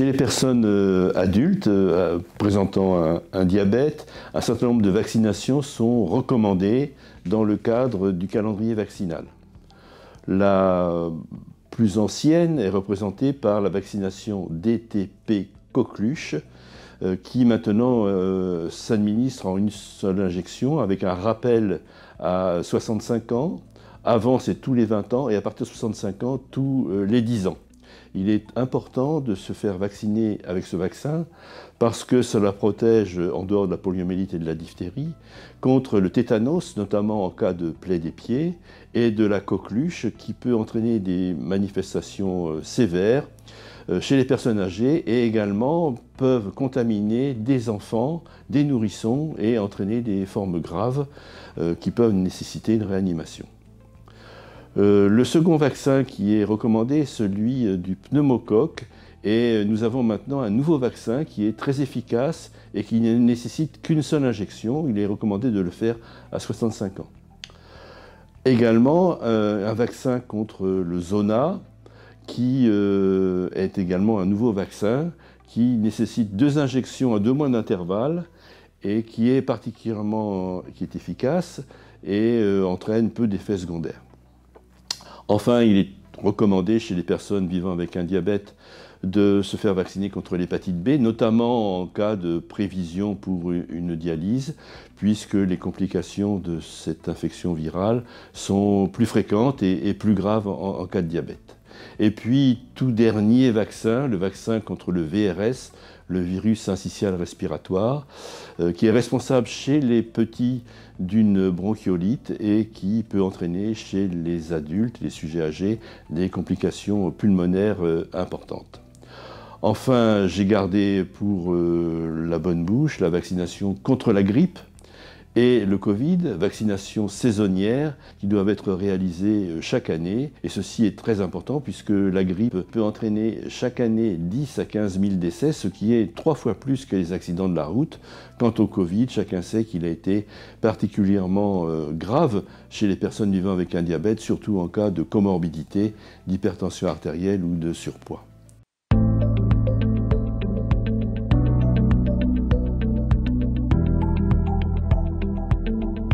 Chez les personnes adultes présentant un diabète, un certain nombre de vaccinations sont recommandées dans le cadre du calendrier vaccinal. La plus ancienne est représentée par la vaccination DTP coqueluche, qui maintenant s'administre en une seule injection avec un rappel à 65 ans. Avant, c'est tous les 20 ans et à partir de 65 ans, tous les 10 ans. Il est important de se faire vacciner avec ce vaccin parce que cela protège, en dehors de la poliomyélite et de la diphtérie, contre le tétanos, notamment en cas de plaie des pieds, et de la coqueluche qui peut entraîner des manifestations sévères chez les personnes âgées et également peuvent contaminer des enfants, des nourrissons et entraîner des formes graves qui peuvent nécessiter une réanimation. Le second vaccin qui est recommandé est celui du pneumocoque et nous avons maintenant un nouveau vaccin qui est très efficace et qui ne nécessite qu'une seule injection. Il est recommandé de le faire à 65 ans. Également un vaccin contre le zona qui est également un nouveau vaccin qui nécessite 2 injections à 2 mois d'intervalle et qui est efficace et entraîne peu d'effets secondaires. Enfin, il est recommandé chez les personnes vivant avec un diabète de se faire vacciner contre l'hépatite B, notamment en cas de prévision pour une dialyse, puisque les complications de cette infection virale sont plus fréquentes et plus graves en cas de diabète. Et puis, tout dernier vaccin, le vaccin contre le VRS, le virus syncytial respiratoire, qui est responsable chez les petits d'une bronchiolite et qui peut entraîner chez les adultes, les sujets âgés, des complications pulmonaires importantes. Enfin, j'ai gardé pour la bonne bouche la vaccination contre la grippe et le Covid, vaccination saisonnière qui doivent être réalisées chaque année. Et ceci est très important puisque la grippe peut entraîner chaque année 10 à 15 000 décès, ce qui est 3 fois plus que les accidents de la route. Quant au Covid, chacun sait qu'il a été particulièrement grave chez les personnes vivant avec un diabète, surtout en cas de comorbidité, d'hypertension artérielle ou de surpoids.